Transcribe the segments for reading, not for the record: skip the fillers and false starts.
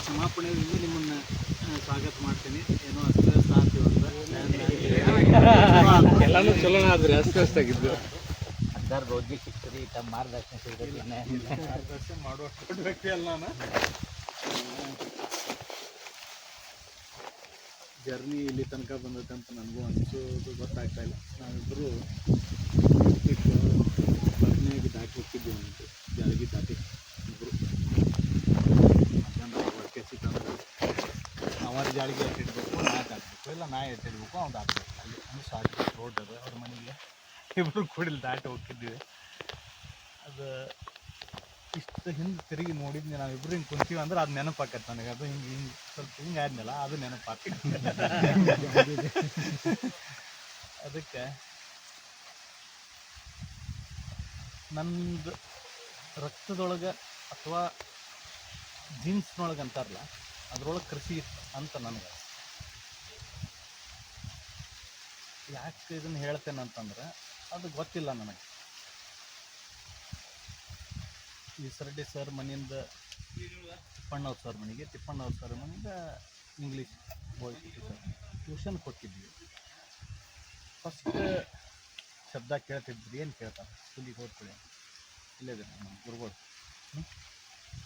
ಕ್ಷಮಾಪಣೆಯಿಂದ ನಿಮ್ಮನ್ನು ಸ್ವಾಗತ ಮಾಡ್ತೀನಿ. ಏನೋ ಅಸ್ತವ್ಯಸ್ತ ಆಗ್ತೀವಂತ ಎಲ್ಲನೂ ಚಲೋ ಆದ್ರಿ, ಅಸ್ತವ್ಯಸ್ತಾಗಿದ್ದು. ಅದಾರ ರೋಗಿ ಸಿಗ್ತದೆ, ತಮ್ಮ ಮಾರ್ಗದರ್ಶನ ಸಿಗ್ತದೆ. ಮಾರ್ಗದರ್ಶನ ಮಾಡುವಷ್ಟು ದೊಡ್ಡ ವ್ಯಕ್ತಿ ಅಲ್ಲ ನಾನು. ಜರ್ನಿ ಇಲ್ಲಿ ತನಕ ಬಂದೈತೆ ಅಂತ ನನಗೂ ಅನಿಸೋದು ಗೊತ್ತಾಗ್ತಾ ಇಲ್ಲ. ನಾವಿಬ್ಬರು ಬರ್ನಿಯಾಗಿ ದಾಟಿ ಹೋಗ್ತಿದ್ವಿ ಅಂತ, ಜಾಲಗಿ ದಾಟಿ ಇಬ್ಬರು ಹೊರಕೆ ಸಿಕ್ಕಂದ್ರೆ ಅವರ ಜಾಳಿಗೆ ಎತ್ತಿಡ್ಬೇಕು, ನಾ ದಾಟಬೇಕು, ಇಲ್ಲ ನಾ ಎತ್ತಿಡ್ಬೇಕು, ಅವ್ನು ದಾಟಬೇಕು. ಅಲ್ಲಿ ಒಂದು ಶಾರ್ಟ್ ರೋಡ್ ಅದು ಅವ್ರ ಮನೆಗೆ ಇಬ್ಬರು ಕೂಡಿಲ್ ದಾಟಿ ಹೋಗ್ತಿದ್ವಿ. ಅದು ಇಷ್ಟು ಹಿಂದೆ ತಿರುಗಿ ನೋಡಿದ್ನಿ, ನಾವಿಬ್ರು ಹಿಂಗೆ ಕುಂತೀವಿ ಅಂದ್ರೆ ಅದು ನೆನಪಾಕತ್ತೆ ನನಗೆ. ಅದು ಹಿಂಗೆ ಸ್ವಲ್ಪ ಹಿಂಗೆ ಆದ್ನಲ್ಲ, ಅದು ನೆನಪಾಕತ್ತೆ. ಅದಕ್ಕೆ ನಂದು ರಕ್ತದೊಳಗೆ ಅಥವಾ ಜೀನ್ಸ್ನೊಳಗೆ ಅಂತಾರಲ್ಲ, ಅದ್ರೊಳಗೆ ಕೃಷಿ ಇತ್ತು ಅಂತ ನನಗೆ. ಯಾಕೆ ಇದನ್ನು ಹೇಳ್ತೇನೆ ಅಂತಂದ್ರೆ ಅದು ಗೊತ್ತಿಲ್ಲ ನನಗೆ. ಈ ಸರ್ಡಿ ಸರ್ ಮನೆಯಿಂದ ತಿಪ್ಪಣ್ಣವ್ರ ಸರ್ ಮನೆಗೆ, ತಿಪ್ಪಣ್ಣವ್ರ ಸರ್ ಮನೆಯಿಂದ ಇಂಗ್ಲೀಷ್ ಹೋಗ್ತಿದ್ವಿ, ಟ್ಯೂಷನ್ ಕೊಟ್ಟಿದ್ವಿ. ಫಸ್ಟ್ ಶಬ್ದ ಕೇಳ್ತಿದ್ವಿ, ಏನು ಕೇಳ್ತಾರೆ ಸ್ಕೂಲಿಗೆ ಹೋಗ್ಕೊಳ್ಳಿ, ಇಲ್ಲೇ ನಮ್ಮ ಗುರುಗಳು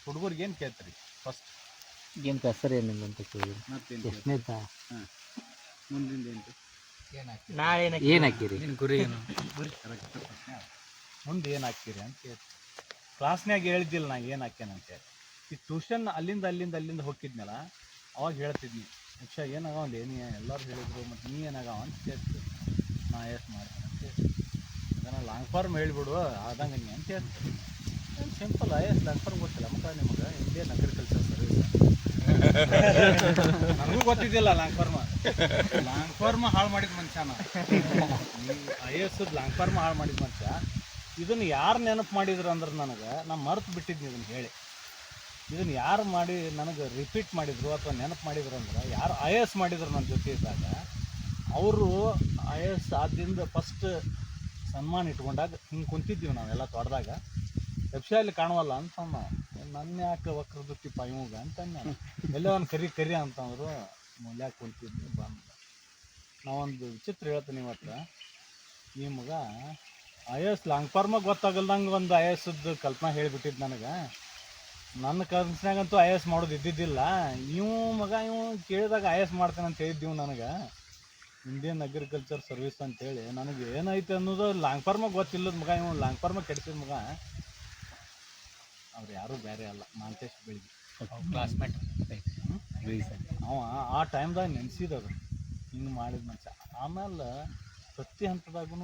ಹುಡುಗರಿಗೆ ಏನು ಕೇಳ್ತೀರಿ ಫಸ್ಟ್? ಏನು ಹೆಸರು ಏನಿಲ್ಲ ಅಂತ ಕೇಳಿ ಮತ್ತೇನು ಎಷ್ಟನೇದ ಹಾಂ ಮುಂದಿಂದ ಏನು ಏನು ಹಾಕಿರಿ, ಗುರಿ ಏನು? ಕರೆಕ್ಟ್ ಪ್ರಶ್ನೆ. ಮುಂದೆ ಏನು ಹಾಕ್ತೀರಿ ಅಂತ ಕೇಳ್ತೀವಿ. ಕ್ಲಾಸ್ನಾಗ ಹೇಳಿದ್ದಿಲ್ಲ ನಾ ಏನು ಹಾಕ್ಯನಂತೆ. ಈ ಟ್ಯೂಷನ್ ಅಲ್ಲಿಂದ ಹೋಗಿದ್ನಲ್ಲ, ಅವಾಗ ಹೇಳ್ತಿದ್ನಿ, ಯಕ್ಷ ಏನಾಗವ ಅಲ್ಲಿ ನೀ ಎಲ್ಲರೂ ಹೇಳಿದ್ರು, ಮತ್ತು ನೀ ಏನಾಗವ ಅಂತ ಕೇಳ್ತೀವಿ. ನಾ ಎಷ್ಟು ಮಾಡ್ತೇನೆ ಅಂತ ಹೇಳ್ತೀವಿ. ಅದನ್ನು ಲಾಂಗ್ ಫಾರ್ಮ್ ಹೇಳಿಬಿಡು ಆದಂಗೆ ನೀ ಅಂತ ಹೇಳ್ತೀವಿ. ಏನು ಸಿಂಪಲ್ ಲಾಂಗ್ ಫಾರ್ಮ್ ಗೊತ್ತಿಲ್ಲ ಮತ್ತು ನಿಮಗೆ ಇಂಡಿಯನ್ ಅಗ್ರಿಕಲ್ಚರ್ ಸರ್ವಿಸ್. ನನಗೂ ಗೊತ್ತಿದ್ದಿಲ್ಲ ಲಾಂಗ್ ಫಾರ್ಮ್ ಹಾಳು ಮಾಡಿದ ಮನುಷ್ಯನ. IAS ಲಾಂಗ್ ಫಾರ್ಮ್ ಹಾಳು ಮಾಡಿದ ಮನುಷ್ಯ. ಇದನ್ನು ಯಾರು ನೆನಪು ಮಾಡಿದ್ರು ಅಂದ್ರೆ ನನಗೆ ನಾ ಮರ್ತು ಬಿಟ್ಟಿದ್ನಿ ಇದನ್ನು ಹೇಳಿ. ಇದನ್ನು ಯಾರು ಮಾಡಿ ನನಗೆ ರಿಪೀಟ್ ಮಾಡಿದರು ಅಥವಾ ನೆನಪು ಮಾಡಿದ್ರು ಅಂದ್ರೆ, ಯಾರು IAS ಮಾಡಿದ್ರು ನನ್ನ ಜೊತೆ ಇದ್ದಾಗ, ಅವರು IAS ಆದಿಂದ ಫಸ್ಟ್ ಸನ್ಮಾನ ಇಟ್ಕೊಂಡಾಗ ಹಿಂಗೆ ಕುಂತಿದ್ದೀವಿ ನಾವೆಲ್ಲ ತೋಟದಾಗ. ವೆಬ್ಸೈಲ್ಲಿ ಕಾಣುವಲ್ಲ ಅಂತ ನಾವು, ನನ್ನ ಯಾಕೆ ವಕ್ರದುತ್ತಿ ಪೈಮೂಗ ಅಂತ ನಾನು ಎಲ್ಲೋ ಒಂದು ಕರಿ ಅಂತಂದರು. ಮೂಲ್ಯಾಗ ಕುಂತಿದ್ವಿ ಬಂದು ನಾವೊಂದು ವಿಚಿತ್ರ ಹೇಳ್ತೀನಿ ಇವತ್ತು. ಈ ಮಗ IAS ಲಾಂಗ್ ಫಾರ್ಮಾಗ ಗೊತ್ತಾಗಲ್ದಂಗೆ ಒಂದು IASದ್ದು ಕಲ್ಪನಾ ಹೇಳಿಬಿಟ್ಟಿದ್ದು ನನಗೆ. ನನ್ನ ಕನಸಿನಾಗಂತೂ IAS ಮಾಡೋದು ಇದ್ದಿದ್ದಿಲ್ಲ. ಇವು ಕೇಳಿದಾಗ IAS ಮಾಡ್ತೇನೆ ಅಂತ ಹೇಳಿದ್ದೀವಿ ನನಗೆ, ಇಂಡಿಯನ್ ಅಗ್ರಿಕಲ್ಚರ್ ಸರ್ವಿಸ್ ಅಂತೇಳಿ. ನನಗೆ ಏನೈತೆ ಅನ್ನೋದು ಲಾಂಗ್ ಫಾರ್ಮಾಗ ಗೊತ್ತಿಲ್ಲದ ಮಗ, ಇವು ಲಾಂಗ್ ಫಾರ್ಮಾಗ ಕೆಡಿಸಿದ ಮಗ. ಅವ್ರು ಯಾರೂ ಬೇರೆ ಅಲ್ಲ, ಮಾಂತೇಶ್ ಬೆಳಗಿ ಕ್ಲಾಸ್ಮೇಟ್. ಅವ ಆ ಟೈಮ್ದಾಗ ನೆನೆಸಿದದು ಹಿಂಗೆ ಮಾಡಿದ ಮನುಷ್ಯ. ಆಮೇಲೆ ಪ್ರತಿ ಹಂತದಾಗೂ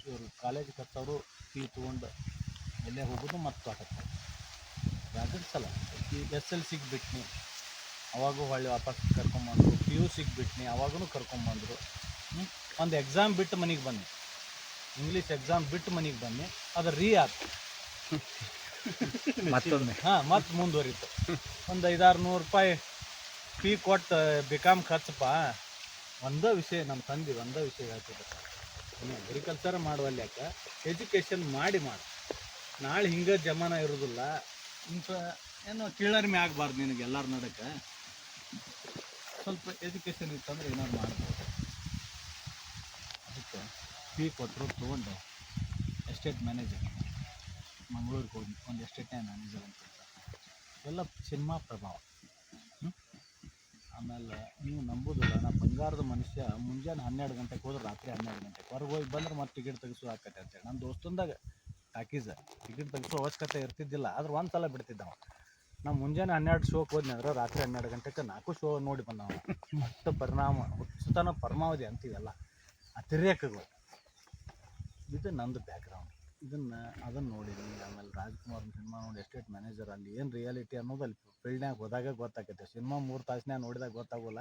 ಇವರು ಕಾಲೇಜ್ ಕತ್ತವರು ಫೀ ತೊಗೊಂಡು ಎಲ್ಲೇ ಹೋಗೋದು ಮತ್ತು ತೋಟಕ್ಕೆ ರಾತ್ರಿ ಸಲ SLCಗೆ ಬಿಟ್ನಿ, ಅವಾಗೂ ಹೊಳ್ಳಿ ವಾಪಸ್ ಕರ್ಕೊಂಬಂದರು. PUCಗೆ ಬಿಟ್ನಿ, ಅವಾಗೂ ಕರ್ಕೊಂಬಂದರು. ಒಂದು ಎಕ್ಸಾಮ್ ಬಿಟ್ಟು ಮನೆಗೆ ಬನ್ನಿ, ಇಂಗ್ಲೀಷ್ ಎಕ್ಸಾಮ್ ಬಿಟ್ಟು ಮನೆಗೆ ಬನ್ನಿ, ಅದು ಆಯ್ತು ಮತ್ತೊಮ್ಮೆ. ಮತ್ತು ಮುಂದುವರಿತು. ಒಂದು 500-600 ರೂಪಾಯಿ ಫೀ ಕೊಟ್ಟು BCom ಖರ್ಚಪ್ಪ. ಒಂದೇ ವಿಷಯ ನಮ್ಮ ತಂದೆ ಒಂದೇ ವಿಷಯ ಹೇಳ್ತಿದ್ದೆ, ನೀನು ಅಗ್ರಿಕಲ್ಚರ್ ಮಾಡುವಲ್ಲಿ ಯಾಕೆ ಎಜುಕೇಷನ್ ಮಾಡಿ ನಾಳೆ ಹಿಂಗೆ ಜಮಾನ ಇರೋದಿಲ್ಲ, ಏನೋ ಕೀಳರಿಮೆ ಆಗಬಾರ್ದು ನಿನಗೆ ಎಲ್ಲರ ನಡಕ್ಕೆ. ಸ್ವಲ್ಪ ಎಜುಕೇಷನ್ ಇತ್ತಂದ್ರೆ ಏನಾದ್ರು ಮಾಡ್ಬೋದು. ಅದಕ್ಕೆ ಫೀ ಕೊಟ್ಟರು ತೊಗೊಂಡು ಎಸ್ಟೇಟ್ ಮ್ಯಾನೇಜರ್ ಮಂಗಳೂರಿಗೆ ಹೋಗಿ ಒಂದು ಎಸ್ಟೇಟ್ನ ಮ್ಯಾನೇಜರ್ ಅಂತ ಎಲ್ಲ ಸಿನಿಮಾ ಪ್ರಭಾವ. ಆಮೇಲೆ ನೀವು ನಂಬೋದಿಲ್ಲ, ನಾ ಬಂಗಾರದ ಮನುಷ್ಯ. ಮುಂಜಾನೆ 12 ಗಂಟೆಗೆ ಹೋದ್ರೆ ರಾತ್ರಿ 12 ಗಂಟೆಗೆ ಹೊರಗೆ ಹೋಗಿ ಬಂದ್ರೆ ಮತ್ತೆ ಟಿಕೆಟ್ ತೆಗೆಸೋ ಆಕತ್ತೆ ಅಂತೇಳಿ ನನ್ನ ದೋಸ್ತಂದಾಗ ಟಾಕೀಸ್ ಟಿಕೆಟ್ ತೆಗೆಸೋ ಅವಶ್ಯಕತೆ ಇರ್ತಿದ್ದಿಲ್ಲ. ಆದ್ರೆ ಒಂದು ಸಲ ಬಿಡ್ತಿದ್ದವ. ನಾವು ಮುಂಜಾನೆ 12 ಶೋಕ್ಕೆ ಹೋದ್ನಿ ಅಂದ್ರೆ ರಾತ್ರಿ 12 ಗಂಟೆಗೆ 4 ಶೋ ನೋಡಿ ಬಂದವ. ಅಷ್ಟು ಹುಚ್ಚುತನ ಪರಮಾವಧಿ ಅಂತೀವಲ್ಲ, ಅತಿರೇಕಗಳು. ಇದು ನಂದು ಬ್ಯಾಕ್ಗ್ರೌಂಡ್. ಅದನ್ನು ನೋಡಿದ್ದೀನಿ. ಆಮೇಲೆ ರಾಜ್ಕುಮಾರ್ ಸಿನಿಮಾ ನೋಡಿ ಎಸ್ಟೇಟ್ ಮ್ಯಾನೇಜರ್, ಅಲ್ಲಿ ಏನು ರಿಯಾಲಿಟಿ ಅನ್ನೋದು ಅಲ್ಲಿ ಫೀಲ್ಡ್ನಾಗ ಹೋದಾಗ ಗೊತ್ತಾಕೈತೆ. ಸಿನಿಮಾ 3 ತಾಸ್ನಾಗ ನೋಡಿದಾಗ ಗೊತ್ತಾಗೋಲ್ಲ,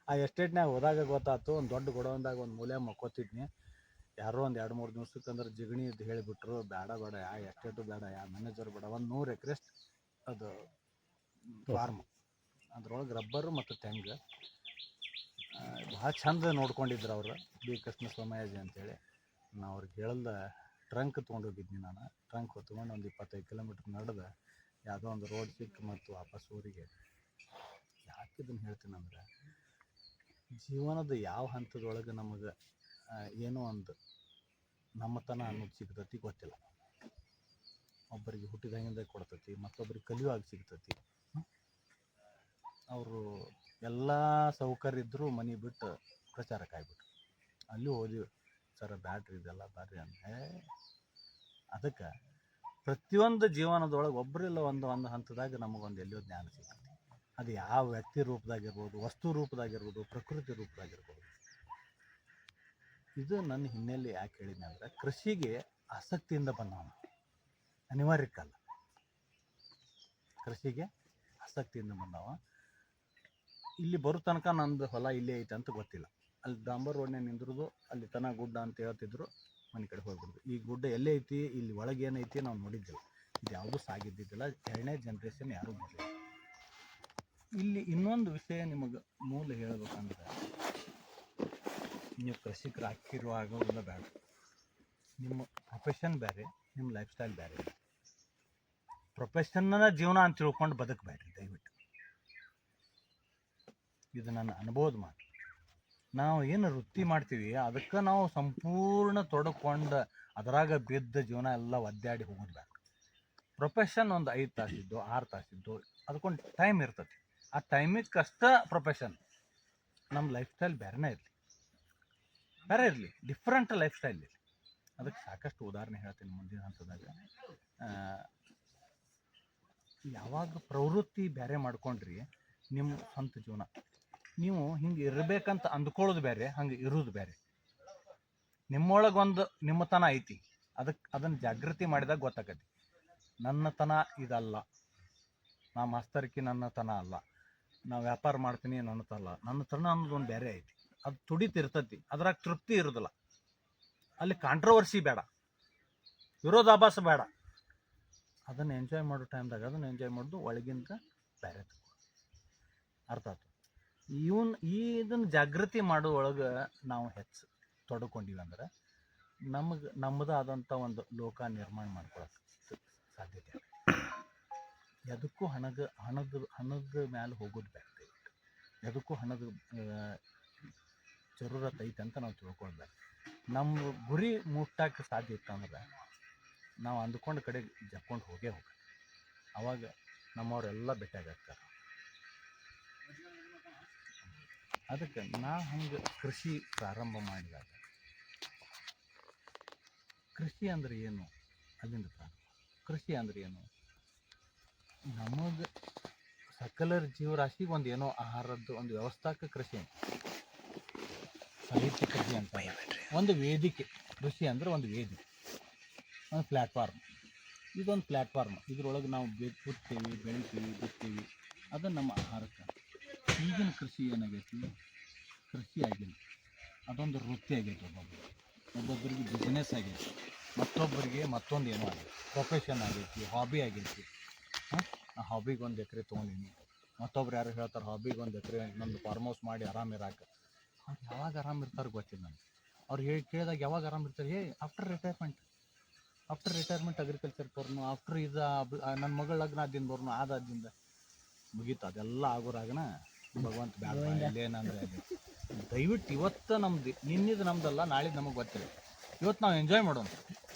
ಆ ಎಸ್ಟೇಟ್ನಾಗ ಹೋದಾಗ ಗೊತ್ತಾಯ್ತು. ಒಂದು ದೊಡ್ಡ ಗೊಡವಂದಾಗ ಒಂದು ಮೂಲೆ ಮಕ್ಕೋತಿದ್ನಿ. ಯಾರೋ ಒಂದು 2-3 ದಿವ್ಸಕ್ಕಂದ್ರೆ ಜಿಗಣಿ ಇದ್ದು ಹೇಳಿಬಿಟ್ರು, ಬೇಡ ಯಾವ ಎಸ್ಟೇಟು ಬೇಡ, ಯಾವ ಮ್ಯಾನೇಜರ್ ಬೇಡ. ಒಂದು 100 ಎಕರೆ ಅದು ಫಾರ್ಮ್, ಅದ್ರೊಳಗೆ ರಬ್ಬರು ಮತ್ತು ತೆಂಗು ಭಾಳ ಚಂದ ನೋಡ್ಕೊಂಡಿದ್ರು ಅವರು. B. ಕೃಷ್ಣ ಸೋಮಯಾಜಿ ಅಂತೇಳಿ. ನಾವು ಅವ್ರಿಗೆ ಹೇಳ್ದ ಟ್ರಂಕ್ ತೊಗೊಂಡೋಗಿದ್ನಿ. ನಾನು ಟ್ರಂಕ್ ತೊಗೊಂಡು ಒಂದು 25 ಕಿಲೋಮೀಟ್ರ್ ನಡೆದು ಯಾವುದೋ ಒಂದು ರೋಡ್ ಸಿಕ್ಕ ಮತ್ತು ವಾಪಸ್ ಊರಿಗೆ. ಯಾಕೆ ಇದನ್ನು ಹೇಳ್ತೀನಿ ಅಂದ್ರೆ, ಜೀವನದ ಯಾವ ಹಂತದೊಳಗೆ ನಮಗೆ ಏನೋ ಒಂದು ನಮ್ಮತನ ಅನ್ನೋದು ಸಿಗ್ತೈತಿ ಗೊತ್ತಿಲ್ಲ. ಒಬ್ಬರಿಗೆ ಹುಟ್ಟಿದಂಗಿಂದ ಕೊಡ್ತೈತಿ, ಮತ್ತೊಬ್ಬರಿಗೆ ಕಲಿಯುವಾಗ ಸಿಗ್ತೈತಿ. ಅವರು ಎಲ್ಲ ಸೌಕರ್ಯ ಇದ್ದರೂ ಮನೆ ಬಿಟ್ಟು ಪ್ರಚಾರಕ್ಕೆ ಆಗ್ಬಿಟ್ರು. ಅಲ್ಲಿ ಹೋದಿವಿ, ಸರ್ ಬ್ಯಾಡ್ರಿ ಇದೆಲ್ಲ ಬರ್ರಿ ಅಂದರೆ. ಅದಕ್ಕೆ ಪ್ರತಿಯೊಂದು ಜೀವನದೊಳಗೆ ಒಬ್ಬರಿಲ್ಲ ಒಂದು ಹಂತದಾಗ ನಮಗೊಂದು ಎಲ್ಲಿಯೋ ಜ್ಞಾನ ಸಿಗ್ತೈತಿ. ಅದು ಯಾವ ವ್ಯಕ್ತಿ ರೂಪದಾಗಿರ್ಬೋದು, ವಸ್ತು ರೂಪದಾಗಿರ್ಬೋದು, ಪ್ರಕೃತಿ ರೂಪದಾಗಿರ್ಬೋದು. ಇದು ನನ್ನ ಹಿನ್ನೆಲೆ ಯಾಕೆ ಹೇಳಿದ್ನಿ ಅಂದರೆ, ಕೃಷಿಗೆ ಆಸಕ್ತಿಯಿಂದ ಬಂದವ, ಅನಿವಾರ್ಯಕ್ಕಲ್ಲ. ಕೃಷಿಗೆ ಆಸಕ್ತಿಯಿಂದ ಬಂದವ. ಇಲ್ಲಿ ಬರೋ ತನಕ ನಂದು ಹೊಲ ಇಲ್ಲೇ ಐತೆ ಅಂತ ಗೊತ್ತಿಲ್ಲ. ಅಲ್ಲಿ ಡಾಂಬರ್ ರೋಡ್ನೇ ನಿಂದ್ರದು, ಅಲ್ಲಿ ತನ ಗುಡ್ಡ ಅಂತ ಹೇಳ್ತಿದ್ರು, ಮನೆ ಕಡೆ ಹೋಗ್ಬಿಡ್ದು. ಈ ಗುಡ್ಡ ಎಲ್ಲೇ ಐತಿ, ಇಲ್ಲಿ ಒಳಗೆ ಏನೈತಿ ನಾವು ನೋಡಿದ್ದಿಲ್ಲ. ಇದು ಯಾವುದೂ ಸಾಗಿದ್ದಿದ್ದಿಲ್ಲ. 2ನೇ ಜನ್ರೇಷನ್ ಯಾರೂ ಬರಲಿಲ್ಲ. ಇಲ್ಲಿ ಇನ್ನೊಂದು ವಿಷಯ ನಿಮಗೆ ಮೂಲ ಹೇಳಬೇಕಂದ್ರೆ, ನೀವು ಕೃಷಿಕರು ಆಗೋದಿಲ್ಲ ಬೇಡ. ನಿಮ್ಮ ಪ್ರೊಫೆಷನ್ ಬೇರೆ, ನಿಮ್ಮ ಲೈಫ್ ಸ್ಟೈಲ್ ಬೇರೆ. ಪ್ರೊಫೆಷನ್ನ ಜೀವನ ಅಂತ ತಿಳ್ಕೊಂಡು ಬದುಕಬೇಡ್ರಿ ದಯವಿಟ್ಟು. ಇದು ನನ್ನ ಅನುಭವದ ಮಾತು. ನಾವು ಏನು ವೃತ್ತಿ ಮಾಡ್ತೀವಿ ಅದಕ್ಕೆ ನಾವು ಸಂಪೂರ್ಣ ತೊಡಕೊಂಡು ಅದರಾಗ ಬಿದ್ದ ಜೀವನ ಎಲ್ಲ ಒದ್ದಾಡಿ ಹೋಗೋದು ಬೇಡ. ಪ್ರೊಫೆಷನ್ ಒಂದು 5 ತಾಸಿದ್ದು 6 ತಾಸಿದ್ದು ಅದಕ್ಕೊಂದು ಟೈಮ್ ಇರ್ತೈತಿ. ಆ ಟೈಮಿಗೆ ಅಷ್ಟ ಪ್ರೊಫೆಷನ್. ನಮ್ಮ ಲೈಫ್ ಸ್ಟೈಲ್ ಬೇರೆ ಇರಲಿ, ಡಿಫ್ರೆಂಟ್ ಲೈಫ್ ಸ್ಟೈಲ್ ಇರಲಿ. ಅದಕ್ಕೆ ಸಾಕಷ್ಟು ಉದಾಹರಣೆ ಹೇಳ್ತೀನಿ ಮುಂದಿನ ಹಂತದಾಗ. ಯಾವಾಗ ಪ್ರವೃತ್ತಿ ಬೇರೆ ಮಾಡ್ಕೊಂಡ್ರಿ ನಿಮ್ಮ ಸ್ವಂತ ಜೀವನ, ನೀವು ಹಿಂಗೆ ಇರಬೇಕಂತ ಅಂದ್ಕೊಳ್ಳೋದು ಬೇರೆ, ಹಂಗೆ ಇರೋದು ಬೇರೆ. ನಿಮ್ಮೊಳಗೊಂದು ನಿಮ್ಮತನ ಐತಿ, ಅದನ್ನು ಜಾಗೃತಿ ಮಾಡಿದಾಗ ಗೊತ್ತಾಗತ್ತೆ. ನನ್ನತನ ಇದಲ್ಲ, ನಾ ಮಾಸ್ತರ್ಕಿ ನನ್ನತನ ಅಲ್ಲ, ನಾ ವ್ಯಾಪಾರ ಮಾಡ್ತೀನಿ ನನ್ನ ತನ ಅನ್ನೋದು ಒಂದು ಬೇರೆ ಐತಿ. ಅದು ತುಡಿತಿರ್ತತಿ, ಅದ್ರಾಗ ತೃಪ್ತಿ ಇರೋದಿಲ್ಲ. ಅಲ್ಲಿ ಕಾಂಟ್ರವರ್ಸಿ ಬೇಡ, ವಿರೋಧಾಭಾಸ ಬೇಡ. ಅದನ್ನು ಎಂಜಾಯ್ ಮಾಡೋ ಟೈಮ್ದಾಗ ಅದನ್ನು ಎಂಜಾಯ್ ಮಾಡೋದು ಒಳಗಿಂದ ಬೇರೆ. ಅರ್ಥ ಆಯ್ತು? ಇದನ್ನು ಜಾಗೃತಿ ಮಾಡೋ ಒಳಗೆ ನಾವು ಹೆಚ್ಚು ತೊಡ್ಕೊಂಡಿವಿ ಅಂದ್ರೆ ನಮ್ಮದು ಆದಂಥ ಒಂದು ಲೋಕ ನಿರ್ಮಾಣ ಮಾಡ್ಕೊಳಕ್ಕೆ ಸಾಧ್ಯತೆ. ಎದಕ್ಕೂ ಹಣದ ಮೇಲೆ ಹೋಗೋದು ಬೇಡ. ಎದಕ್ಕೂ ಹಣದ ಜರೂರತ್ ಐತೆ ಅಂತ ನಾವು ತಿಳ್ಕೊಳ್ಬೇಕು. ನಮ್ಮ ಗುರಿ ಮುಟ್ಟಕ್ಕೆ ಸಾಧ್ಯ ಇತ್ತಂದ್ರೆ ನಾವು ಅಂದ್ಕೊಂಡ ಕಡೆ ಜಪ್ಕೊಂಡು ಹೋಗೇ ಅವಾಗ ನಮ್ಮವರೆಲ್ಲ ಭೇಟಿಯಾಗ್ತಾರೆ. ಅದಕ್ಕೆ ನಾ ಹಂಗೆ ಕೃಷಿ ಪ್ರಾರಂಭ ಮಾಡಿದಾಗ, ಕೃಷಿ ಅಂದ್ರೆ ಏನು ಅಲ್ಲಿಂದ ಪ್ರಾರಂಭ. ಕೃಷಿ ಅಂದ್ರೆ ಏನು, ನಮಗೆ ಸಕಲರ ಜೀವರಾಶಿಗೆ ಒಂದು ಏನೋ ಆಹಾರದ್ದು ಒಂದು ವ್ಯವಸ್ಥಾಕ ಕೃಷಿ ಅಂತ, ಸಾಹಿತ್ಯ ಕೃಷಿ ಅಂತ, ಒಂದು ವೇದಿಕೆ. ಕೃಷಿ ಅಂದ್ರೆ ಒಂದು ವೇದಿಕೆ, ಒಂದು ಪ್ಲ್ಯಾಟ್ಫಾರ್ಮ್. ಇದೊಂದು ಪ್ಲ್ಯಾಟ್ಫಾರ್ಮ್. ಇದ್ರೊಳಗೆ ನಾವು ಹುಡ್ತೀವಿ, ಬೆಳಿತೀವಿ, ಬಿಡ್ತೀವಿ. ಅದು ನಮ್ಮ ಆಹಾರಕ್ಕೆ. ಈಗಿನ ಕೃಷಿ ಏನಾಗೈತಿ, ಕೃಷಿ ಆಗಿಲ್ಲ, ಅದೊಂದು ವೃತ್ತಿ ಆಗೈತಿ. ಒಬ್ಬೊಬ್ಬರಿಗೆ ಬಿಸ್ನೆಸ್ ಆಗೈತಿ, ಮತ್ತೊಬ್ಬರಿಗೆ ಮತ್ತೊಂದು ಏನೋ ಆಗೈತಿ, ಪ್ರೊಫೆಷನ್ ಆಗೈತಿ, ಹಾಬಿ ಆಗೈತಿ. ಆ ಹಾಬಿಗೆ 1 ಎಕರೆ ತೊಗೊಂಡಿನಿ. ಮತ್ತೊಬ್ರು ಯಾರು ಹೇಳ್ತಾರೆ ಹಾಬಿಗೆ 1 ಎಕರೆ ನಂದು ಫಾರ್ಮ್ ಹೌಸ್ ಮಾಡಿ ಆರಾಮಿರಾಕ. ಅವ್ರು ಯಾವಾಗ ಆರಾಮಿರ್ತಾರೆ ಗೊತ್ತಿಲ್ಲ ನನಗೆ. ಅವ್ರು ಕೇಳಿದಾಗ ಯಾವಾಗ ಆರಾಮಿರ್ತಾರೆ, after retirement agriculture burn, after ಇದು ನನ್ನ ಮಗಳ ಲಗ್ನ ಆದಿಂದ ಬರ್ನು, ಆದಾದಿಂದ ಮುಗೀತು. ಅದೆಲ್ಲ ಆಗೋರಾಗನ ಭಗವಂತ ಬ್ಯಾಡ ಇಲ್ಲೇನಂದ್ರೆ ಅಲ್ಲಿ. ದಯವಿಟ್ಟು ಇವತ್ತು ನಮ್ದು, ನಿನ್ನಿದು ನಮ್ದಲ್ಲ, ನಾಳಿದ್ದು ನಮಗೆ ಗೊತ್ತಿಲ್ಲ. ಇವತ್ತು ನಾವು ಎಂಜಾಯ್ ಮಾಡೋಣ,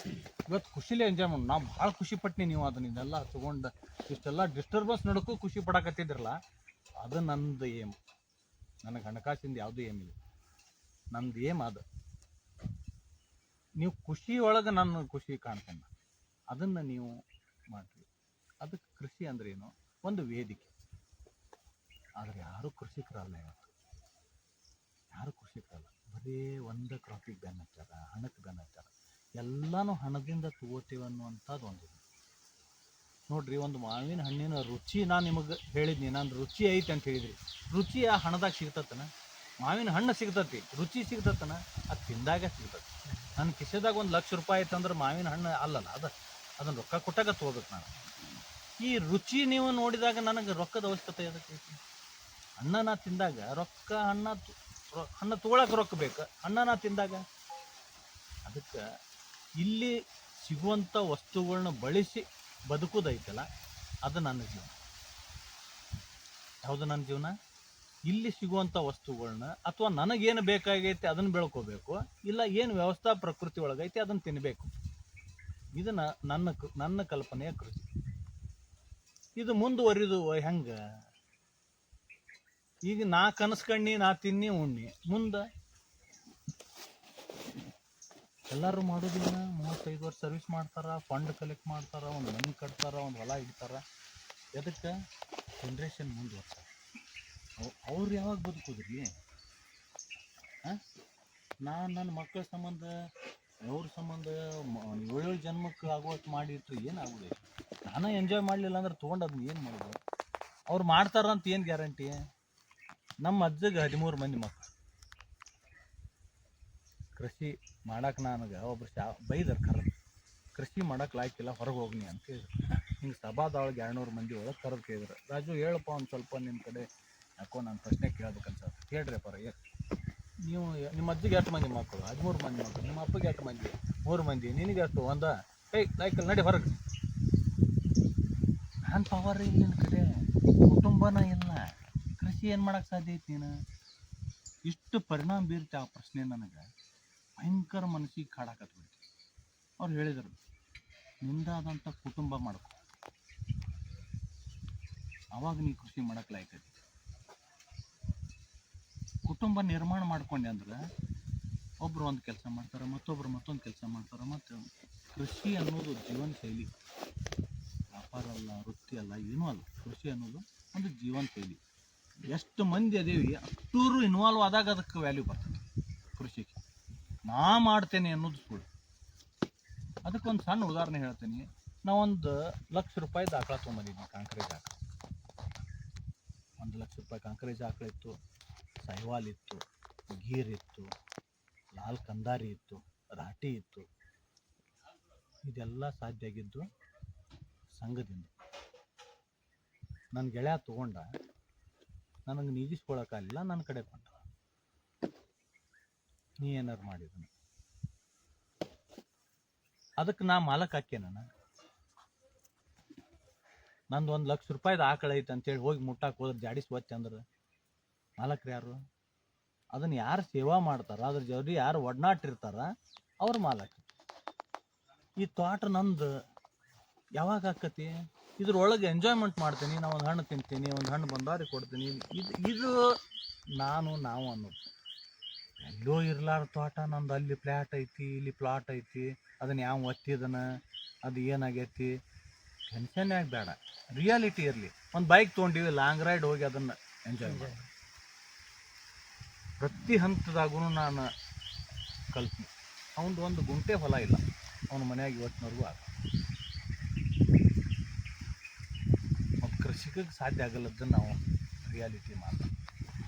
ಇವತ್ತು ಖುಷಿಲೇ ಎಂಜಾಯ್ ಮಾಡೋಣ. ನಾವು ಭಾಳ ಖುಷಿ ಪಟ್ನಿ. ನೀವು ಅದನ್ನೆಲ್ಲ ತೊಗೊಂಡು ಇಷ್ಟೆಲ್ಲ ಡಿಸ್ಟರ್ಬೆನ್ಸ್ ನಡಕ್ಕೂ ಖುಷಿ ಪಡಕತ್ತಿದ್ರಲ್ಲ, ಅದು ನಂದು ಏಮ್. ನನಗೆ ಹಣಕಾಸಿಂದ ಯಾವುದೂ ಏಮಿಲ್ಲ. ನಂದು ಏಮ್ ಅದು. ನೀವು ಖುಷಿ ಒಳಗೆ ನನ್ನ ಖುಷಿ ಕಾಣ್ತೇನೆ, ಅದನ್ನು ನೀವು ಮಾಡಿರಿ. ಅದಕ್ಕೆ ಕೃಷಿ ಅಂದ್ರೆ ಏನು, ಒಂದು ವೇದಿಕೆ. ಆದರೆ ಯಾರೂ ಕೃಷಿಕರಲ್ಲ ಇವತ್ತು, ಯಾರೂ ಕೃಷಿಕರಲ್ಲ. ಬರೀ ಒಂದು ಕ್ರಾಪಿಗೆ ಬೆನ್ನು ಹಚ್ಚಾರ, ಹಣಕ್ಕೆ ಬೆನ್ನು ಹಚ್ಚಾರ. ಎಲ್ಲನೂ ಹಣದಿಂದ ತಗೋತೀವಿ ಅನ್ನುವಂಥದ್ದು ಒಂದಿದೆ ನೋಡ್ರಿ. ಒಂದು ಮಾವಿನ ಹಣ್ಣಿನ ರುಚಿ ನಾನು ನಿಮಗೆ ಹೇಳಿದ್ನಿ, ನಾನು ರುಚಿ ಐತೆ ಅಂತ ಹೇಳಿದ್ರಿ. ರುಚಿ ಆ ಹಣದಾಗ ಸಿಗ್ತತನ? ಮಾವಿನ ಹಣ್ಣು ಸಿಗ್ತತಿ, ರುಚಿ ಸಿಗ್ತತನ? ಅದು ತಿಂದಾಗ ಸಿಗ್ತತಿ. ನನ್ನ ಕಿಸೆದಾಗ 1 ಲಕ್ಷ ರೂಪಾಯಿ ಐತಂದ್ರೆ ಮಾವಿನ ಹಣ್ಣು ಅಲ್ಲಲ್ಲ, ಅದನ್ನು ರೊಕ್ಕ ಕೊಟ್ಟಾಗ ತೊಗೋಬೇಕು ನಾನು. ಈ ರುಚಿ ನೀವು ನೋಡಿದಾಗ ನನಗೆ ರೊಕ್ಕದ ಅವಶ್ಯಕತೆ ಅದಕ್ಕೆ. ಹಣ್ಣನ ತಿಂದಾಗ ರೊಕ್ಕ, ಹಣ್ಣು ತೊಗೊಳಕ್ಕೆ ರೊಕ್ಕ ಬೇಕು, ಹಣ್ಣನ ತಿಂದಾಗ. ಅದಕ್ಕೆ ಇಲ್ಲಿ ಸಿಗುವಂಥ ವಸ್ತುಗಳನ್ನ ಬಳಸಿ ಬದುಕೋದೈತಲ್ಲ, ಅದು ನನ್ನ ಜೀವನ. ಯಾವುದು ನನ್ನ ಜೀವನ? ಇಲ್ಲಿ ಸಿಗುವಂಥ ವಸ್ತುಗಳನ್ನ ಅಥವಾ ನನಗೇನು ಬೇಕಾಗೈತಿ ಅದನ್ನು ಬೆಳ್ಕೋಬೇಕು, ಇಲ್ಲ ಏನು ವ್ಯವಸ್ಥಾ ಪ್ರಕೃತಿ ಒಳಗೈತಿ ಅದನ್ನು ತಿನ್ನಬೇಕು. ಇದು ನನ್ನ ಕಲ್ಪನೆಯ ಕೃಷಿ. ಇದು ಮುಂದುವರಿದು ಹೆಂಗೆ? ಈಗ ನಾ ಕನಸ್ಕಣ್ಣಿ, ನಾ ತಿನ್ನಿ ಉಣ್ಣಿ, ಮುಂದೆ ಎಲ್ಲರೂ ಮಾಡೋದಿಲ್ಲ. 35 ವರ್ಷ ಸರ್ವಿಸ್ ಮಾಡ್ತಾರ, ಫಂಡ್ ಕಲೆಕ್ಟ್ ಮಾಡ್ತಾರ, ಒಂದು ಮನೆ ಕಟ್ತಾರ, ಒಂದು ಹೊಲ ಇಡ್ತಾರ. ಎದಕ್ಕೆ? ಜನ್ರೇಷನ್ ಮುಂದುವರ್ಸ. ಅವ್ರು ಯಾವಾಗ ಬದುಕೋದ್ರಿ? ನಾನು ನನ್ನ ಮಕ್ಕಳ ಸಂಬಂಧ, ಅವ್ರ ಸಂಬಂಧ 7 ಜನ್ಮಕ್ಕೆ ಆಗೋಷ್ಟು ಮಾಡಿಟ್ರೆ ಏನಾಗೋದಿಲ್ಲ. ನಾನು ಎಂಜಾಯ್ ಮಾಡಲಿಲ್ಲ ಅಂದ್ರೆ ತೊಗೊಂಡು ಅದನ್ನ ಏನು ಮಾಡೋದು? ಅವ್ರು ಮಾಡ್ತಾರಂತ ಏನು ಗ್ಯಾರಂಟಿ? ನಮ್ಮ ಅಜ್ಜಗೆ 13 ಮಂದಿ ಮಕ್ಕಳು. ಕೃಷಿ ಮಾಡಕ್ಕೆ ನನಗೆ ಒಬ್ರು ಬೈದರ್ ಕರೆದು, ಕೃಷಿ ಮಾಡಕ್ಕೆ ಲಾಯ್ಕಿಲ್ಲ, ಹೊರಗೆ ಹೋಗ್ನಿ ಅಂತ ಹೇಳಿದ್ರು. ಹಿಂಗೆ ಸಭಾದೊಳಗೆ 200 ಮಂದಿ ಒಳಗೆ ಕರೆದು ಕೇಳಿದ್ರು, ರಾಜು ಹೇಳಪ್ಪ ಒಂದು ಸ್ವಲ್ಪ ನಿಮ್ಮ ಕಡೆ ಯಾಕೋ ನಾನು ಪ್ರಶ್ನೆ ಕೇಳ್ಬೇಕನ್ಸತ್ತೆ. ಹೇಳ್ರಿಪ್ಪ, ನೀವು ನಿಮ್ಮ ಅಜ್ಜಿಗೆ ಎಷ್ಟು ಮಂದಿ ಮಕ್ಕಳು? 13 ಮಂದಿ ಮಕ್ಕಳು. ನಿಮ್ಮ ಅಪ್ಪಗೆ ಎಷ್ಟು ಮಂದಿ? 3 ಮಂದಿ. ನಿನಗೆ ಎಷ್ಟು? ಒಂದ? ಲಾಯ್ಕಲ್ಲಿ ನಡಿ ಹೊರಗೆ. ನಾನು ಪವರ್ ಇಲ್ಲ ನಿನ್ನ ಕಡೆ, ಕುಟುಂಬನ ಇಲ್ಲ, ಕೃಷಿ ಏನು ಮಾಡೋಕ್ಕೆ ಸಾಧ್ಯ ಐತಿ ನೀನು? ಇಷ್ಟು ಪರಿಣಾಮ ಬೀರುತ್ತೆ ಆ ಪ್ರಶ್ನೆ ನನಗೆ. ಭಯಂಕರ ಮನಸ್ಸಿಗೆ ಕಾಡಾಕತ್ಬಿಡ್ತು. ಅವ್ರು ಹೇಳಿದರು, ನಿಂದಾದಂಥ ಕುಟುಂಬ ಮಾಡ್ಕೊ, ಅವಾಗ ನೀ ಕೃಷಿ ಮಾಡಕ್ಕೆ ಲಾಯ್ಕೈತಿ. ಕುಟುಂಬ ನಿರ್ಮಾಣ ಮಾಡ್ಕೊಂಡೆ ಅಂದ್ರೆ ಒಬ್ರು ಒಂದು ಕೆಲಸ ಮಾಡ್ತಾರೆ, ಮತ್ತೊಬ್ರು ಮತ್ತೊಂದು ಕೆಲಸ ಮಾಡ್ತಾರೆ. ಮತ್ತು ಕೃಷಿ ಅನ್ನೋದು ಜೀವನ ಶೈಲಿ, ವ್ಯಾಪಾರ ಅಲ್ಲ, ವೃತ್ತಿ ಅಲ್ಲ, ಏನೂ ಅಲ್ಲ. ಕೃಷಿ ಅನ್ನೋದು ಒಂದು ಜೀವನ ಶೈಲಿ. ಎಷ್ಟು ಮಂದಿ ಅದೇವಿ ಅಷ್ಟೂರು ಇನ್ವಾಲ್ವ್ ಆದಾಗ ಅದಕ್ಕೆ ವ್ಯಾಲ್ಯೂ ಬರ್ತದೆ. ಕೃಷಿಗೆ ನಾ ಮಾಡ್ತೇನೆ ಅನ್ನೋದು ಸುಳ್ಳು. ಅದಕ್ಕೊಂದು ಸಣ್ಣ ಉದಾಹರಣೆ ಹೇಳ್ತೀನಿ. ನಾವೊಂದು ₹1,00,000 ಆಕಳ ತೊಗೊಂಬಂದಿದ್ವಿ, ಕಾಂಕ್ರೇಜ್ ಆಕಳ. 1 ಲಕ್ಷ ರೂಪಾಯಿ ಕಾಂಕ್ರೇಜ್ ಆಕಳ ಇತ್ತು, ಸೈವಾಲ್ ಇತ್ತು, ಗೀರ್ ಇತ್ತು, ಲಾಲ್ ಕಂದಾರಿ ಇತ್ತು, ರಾಟಿ ಇತ್ತು. ಇದೆಲ್ಲ ಸಾಧ್ಯ ಆಗಿದ್ದು ಸಂಘದಿಂದ. ನನ್ನ ಗೆಳೆಯ ತೊಗೊಂಡ, ನನಗೆ ನೀಗಿಸ್ಕೊಳಕ್ಕಾಗಲಿಲ್ಲ, ನನ್ನ ಕಡೆ ಬಂದ. ನೀ ಏನಾರು ಮಾಡಿದನು ಅದಕ್ಕೆ ನಾ ಮಾಲಕ್ ಹಾಕಿ. ನಂದು ₹1,00,000 ಆಕಳ ಐತೆ ಅಂತೇಳಿ ಹೋಗಿ ಮುಟ್ಟಾಕ್ ಹೋದ್ರೆ ಜಾಡಿಸಿ ಒತ್ತೆ ಅಂದ್ರೆ ಮಾಲಕ್ರು ಯಾರು? ಅದನ್ನು ಯಾರು ಸೇವಾ ಮಾಡ್ತಾರ, ಅದ್ರ ಜೊತೆ ಯಾರು ಒಡನಾಟಿರ್ತಾರ, ಅವ್ರ ಮಾಲಕ್. ಈ ತೋಟ ನಂದು ಯಾವಾಗ ಆಕತಿ? ಇದ್ರೊಳಗೆ ಎಂಜಾಯ್ಮೆಂಟ್ ಮಾಡ್ತೀನಿ. ನಾ ಒಂದು ಹಣ್ಣು ತಿಂತೀನಿ, ಒಂದು ಹಣ್ಣು ಬಂದವ್ರಿಗೆ ಕೊಡ್ತೀನಿ. ಇದು ನಾವು ಅನ್ನೋದು. ಎಲ್ಲೋ ಇರ್ಲಾರ ತೋಟ ನಂದು, ಅಲ್ಲಿ ಫ್ಲ್ಯಾಟ್ ಐತಿ, ಇಲ್ಲಿ ಪ್ಲಾಟ್ ಐತಿ, ಅದನ್ನು ಯಾವ ಒತ್ತಿದನ, ಅದು ಏನಾಗೈತಿ, ಟೆನ್ಷನ್ ಯಾಕೆ ಬೇಡ, ರಿಯಾಲಿಟಿ ಇರಲಿ. ಒಂದು ಬೈಕ್ ತೊಗೊಂಡಿವಿ, ಲಾಂಗ್ ರೈಡ್ ಹೋಗಿ ಅದನ್ನು ಎಂಜಾಯ್ ಮಾಡಿ. ಪ್ರತಿ ಹಂತದಾಗೂ ನಾನು ಕಲ್ತೀನಿ. ಅವನದು ಒಂದು ಗುಂಟೆ ಹೊಲ ಇಲ್ಲ, ಅವನ ಮನೆಯಾಗ ಇವತ್ತಿನವರೆಗೂ ಆಗ. ಮತ್ತು ಕೃಷಿಗೆ ಸಾಧ್ಯ ಆಗಲ್ಲದನ್ನು ನಾವು ರಿಯಾಲಿಟಿ ಮಾತಾಡ್ತೀವಿ.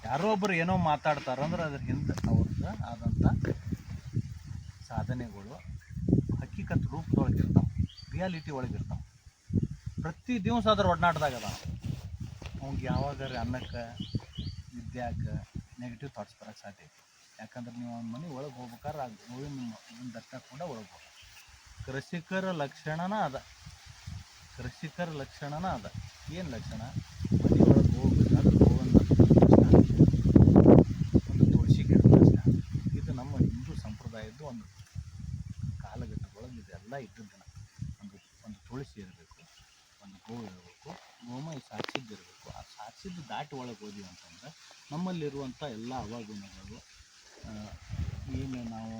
ಯಾರೋ ಒಬ್ಬರು ಏನೋ ಮಾತಾಡ್ತಾರಂದ್ರೆ ಅದ್ರ ಹಿಂದೆ ಅವ್ರದ್ದು ಆದಂಥ ಸಾಧನೆಗಳು ಹಕ್ಕಿಕತ್ ರೂಪದೊಳಗಿರ್ತಾವೆ, ರಿಯಾಲಿಟಿ ಒಳಗಿರ್ತಾವೆ. ಪ್ರತಿ ದಿವಸ ಅದ್ರ ಒಡನಾಟದಾಗ ಅದ. ಅವ್ಗೆ ಯಾವಾಗಾರ ಅನ್ನಕ್ಕೆ, ವಿದ್ಯಾಕ್ಕೆ ನೆಗೆಟಿವ್ ಥಾಟ್ಸ್ ಬರೋಕ್ಕೆ ಸಾಧ್ಯ ಐತಿ. ಯಾಕಂದ್ರೆ ನೀವು ಒಂದು ಮನೆ ಒಳಗೆ ಹೋಗ್ಬೇಕಾದ್ರೆ ಆ ಗೋವಿನ ದರ್ಶನ ಕೂಡ ಒಳಗೆ ಹೋಗ. ಕೃಷಿಕರ ಲಕ್ಷಣನ ಅದ. ಏನು ಲಕ್ಷಣ? ಮನೆ ಒಳಗೆ ಹೋಗ್ಬೇಕಾದ್ರೆ ಗೋವಿನ ಒಂದು ತುಳಸಿ ಗಿಡ. ಇದು ನಮ್ಮ ಹಿಂದೂ ಸಂಪ್ರದಾಯದ್ದು ಒಂದು ಕಾಲಘಟ್ಟದೊಳಗೆ ಇದೆಲ್ಲ ಇದ್ದದ್ದನ. ಒಂದು ತುಳಸಿ ಇರಬೇಕು, ಒಂದು ಗೋ ಇರಬೇಕು, ಗೋಮಯ ಸಾಕ್ಷಿದ್ದಿರಬೇಕು. ಆ ಸಾಕ್ಷಿದ್ದು ದಾಟಿ ಒಳಗೆ ಹೋದ್ವಿ ಅಂತಂದ್ರೆ ನಮ್ಮಲ್ಲಿರುವಂಥ ಎಲ್ಲ ಅವಗುಣಗಳು, ಏನು ನಾವು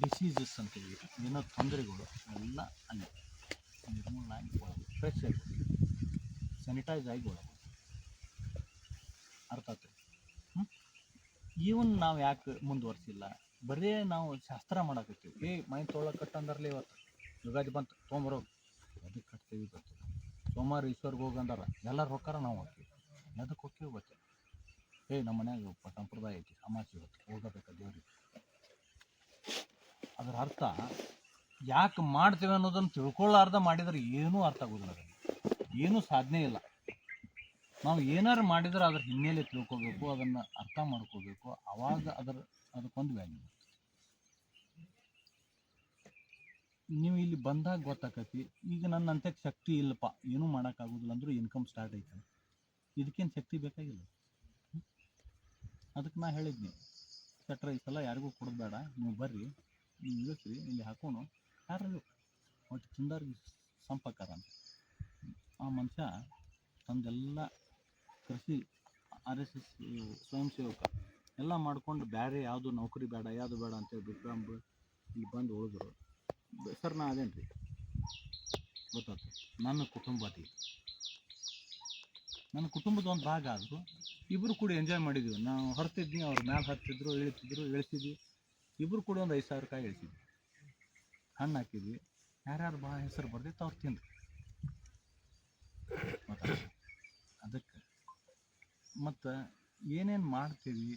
ಡಿಸೀಸಸ್ ಅಂತೀವಿ, ಏನೋ ತೊಂದರೆಗಳು ಎಲ್ಲ ಅಲ್ಲಿ ನಿರ್ಮೂಲನೆ ಆಗಿ ಒಳಗೆ ಫ್ರೆಶ್ ಆಗಿ ಸ್ಯಾನಿಟೈಸ್ ಆಗಿ ಒಳಗೆ. ಅರ್ಥ ಆಗ್ತದೆ? ಇವನ್ ನಾವು ಯಾಕೆ ಮುಂದುವರ್ಸಿಲ್ಲ? ಬರೀ ನಾವು ಶಾಸ್ತ್ರ ಮಾಡಕತ್ತೀವಿ. ಮೈ ತೊಗೊಳಕ್ಕೆ ಕಟ್ಟಂದಾರಲ್ಲ, ಇವತ್ತು ಯುಗಾದಿ ಬಂತು ತೊಗೊಂಬರೋ, ಅದಕ್ಕೆ ಕಟ್ತೀವಿ ಗೊತ್ತಿಲ್ಲ. ಸೋಮವಾರ ಈಶ್ವರ್ಗೆ ಹೋಗಂದಾರ, ಎಲ್ಲರೂ ಹೋಗ್ತಾರ, ನಾವು ಹೋಗ್ತೀವಿ. ಅದಕ್ಕೆ ಹೋಗ್ತೀವಿ ಗೊತ್ತಿಲ್ಲ. ನಮ್ಮ ಮನ್ಯಾಗ ಸಂಪ್ರದಾಯ ಐತಿ, ಅಮಾಸಿ ಇವತ್ತು ಹೋಗಬೇಕು ದೇವ್ರಿಗೆ. ಅದರ ಅರ್ಥ ಯಾಕೆ ಮಾಡ್ತೀವಿ ಅನ್ನೋದನ್ನು ತಿಳ್ಕೊಳ್ಳಾರ್ದ ಮಾಡಿದ್ರೆ ಏನೂ ಅರ್ಥ ಆಗೋದಿಲ್ಲ, ಏನೂ ಸಾಧನೆ ಇಲ್ಲ. ನಾವು ಏನಾರು ಮಾಡಿದ್ರೆ ಅದ್ರ ಹಿನ್ನೆಲೆ ತಿಳ್ಕೊಬೇಕು, ಅದನ್ನು ಅರ್ಥ ಮಾಡ್ಕೋಬೇಕು. ಆವಾಗ ಅದಕ್ಕೊಂದು ವ್ಯಾಲ್ಯೂ. ನೀವು ಇಲ್ಲಿ ಬಂದಾಗ ಗೊತ್ತಾಕತಿ. ಈಗ ನನ್ನ ಅಂತ್ಯಕ್ಕೆ ಶಕ್ತಿ ಇಲ್ಲಪ್ಪ, ಏನೂ ಮಾಡೋಕ್ಕಾಗೋದಿಲ್ಲ ಅಂದರೂ ಇನ್ಕಮ್ ಸ್ಟಾರ್ಟ್ ಐತೆ. ಇದಕ್ಕೇನು ಶಕ್ತಿ ಬೇಕಾಗಿಲ್ಲ. ಅದಕ್ಕೆ ನಾ ಹೇಳಿದ್ನಿ, ಸೆಟ್ರ ಈ ಸಲ ಯಾರಿಗೂ ಕೊಡಬೇಡ, ನೀವು ಬರ್ರಿ, ನೀವು ಇಳಿಸ್ರಿ, ಇಲ್ಲಿ ಹಾಕೋಣ, ಯಾರು ಒಟ್ಟು ತಿಂದವ್ರಿಗೆ ಸಂಪರ್ಕಾರ ಅಂತ. ಆ ಮನುಷ್ಯ ತಂದೆಲ್ಲ ಕೃಷಿ RSS ಸ್ವಯಂ ಸೇವಕ ಎಲ್ಲ ಮಾಡ್ಕೊಂಡು ಬೇರೆ ಯಾವುದು ನೌಕರಿ ಬೇಡ, ಯಾವುದು ಬೇಡ ಅಂತೇಳಿ ಬಿಟ್ಕೊಂಡು ಇಲ್ಲಿ ಬಂದು ಉಳಿದ್ರು. ಸರ್ ನಾ ಅದೇನು ರೀ ಗೊತ್ತಾಯ್ತು, ನನ್ನ ಕುಟುಂಬದ ಒಂದು ಭಾಗ ಆದರೂ ಇಬ್ಬರು ಕೂಡ ಎಂಜಾಯ್ ಮಾಡಿದ್ವಿ. ನಾವು ಹೊರ್ತಿದ್ವಿ, ಅವ್ರು ಮ್ಯಾಲೆ ಹತ್ತಿದ್ರು, ಇಳಿಸಿದ್ವಿ. ಇಬ್ಬರು ಕೂಡ ಒಂದು 5,000 ರೂಪಾಯಿ ಇಳಿಸಿದ್ವಿ. ಹಣ್ಣು ಹಾಕಿದ್ವಿ, ಯಾರ್ಯಾರು ಭಾಳ ಹೆಸರು ಬರ್ದಿತ್ತು ಅವ್ರು ತಿಂದ್ರು. ಅದಕ್ಕೆ ಮತ್ತು ಏನೇನು ಮಾಡ್ತೀವಿ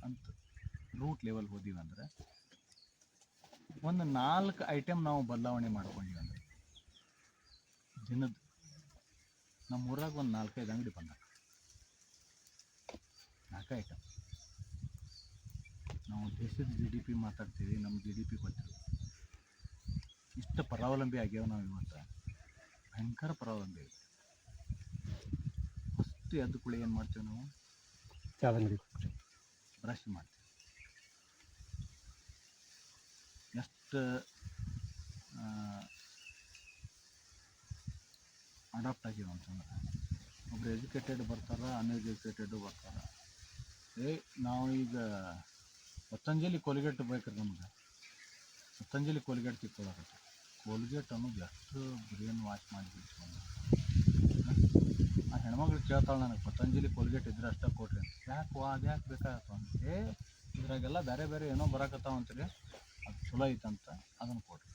ಅಂತ ರೂಟ್ ಲೆವೆಲ್ ಹೋದೀವಿ ಅಂದರೆ ಒಂದು 4 ಐಟಮ್ ನಾವು ಬದಲಾವಣೆ ಮಾಡ್ಕೊಂಡ್ವಿ ಅಂದರೆ ದಿನದ ನಮ್ಮ ಊರಾಗ ಒಂದು 4-5 ಅಂಗಡಿ ಬಂದ 4 ಐಟಮ್. ನಾವು ದೇಶದ GDP ಮಾತಾಡ್ತೀವಿ, ನಮ್ಮ GDP ಗೊತ್ತಿಲ್ಲ. ಇಷ್ಟು ಪರಾವಲಂಬಿ ಆಗ್ಯಾವ ನಾವು ಇವತ್ತು, ಭಯಂಕರ ಪರಾವಲಂಬಿ. ಫಸ್ಟ್ ಎದ್ದು ಕೂಡ ಏನು ಮಾಡ್ತೀವಿ ನಾವು? ಚಾದಂಗಡಿ ಬ್ರಷ್ ಮಾಡ್ತೀವಿ. ಎಷ್ಟು ಅಡಾಪ್ಟ್ ಆಗಿವ ಅಂತಂದ್ರೆ, ಒಬ್ರು ಎಜುಕೇಟೆಡ್ ಬರ್ತಾರೆ, ಅನ್ಎಜುಕೇಟೆಡು ಬರ್ತಾರೆ. ನಾವು ಈಗ ಪತಂಜಲಿ ಕೋಲ್ಗೇಟ್ ಬೇಕ್ರಿ ನಮ್ಗೆ. ಪತಂಜಲಿ ಕೋಲ್ಗೇಟ್ ತಿಕ್ಕೊಳ್ಳೋಕೆ ಕೋಲ್ಗೇಟ್ ಅನ್ನೋದು ಎಷ್ಟು ಬ್ರೇನ್ ವಾಶ್ ಮಾಡಿಬಿಟ್ಟು ಆ ಹೆಣ್ಮಗಳು ಕೇಳ್ತಾಳೆ ನನಗೆ, ಪತಂಜಲಿ ಕೋಲ್ಗೇಟ್ ಇದ್ರೆ ಅಷ್ಟೇ ಕೊಡ್ರಿ ಅಂತ. ಯಾಕೆ ಅದು ಯಾಕೆ ಬೇಕಾಗತ್ತ ಅಂತ. ಇದ್ರಾಗೆಲ್ಲ ಬೇರೆ ಬೇರೆ ಏನೋ ಬರಾಕತ್ತಾವ ಅಂತೀರಿ, ಅದು ಚಲೋ ಐತಂತ ಅದನ್ನು ಕೊಡ್ರಿ.